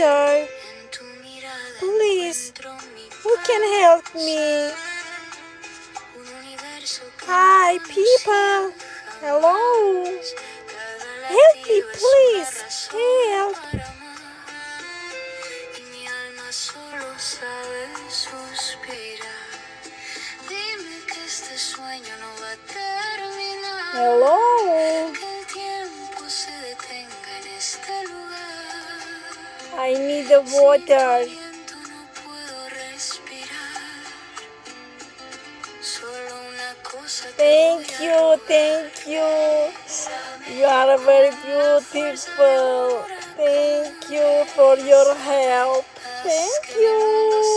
water. Please, who can help me? Hi, people. Hello. Help me, please. Help. Hello. I need the water. Thank you, thank you. You are very beautiful. Thank you for your help. Thank you.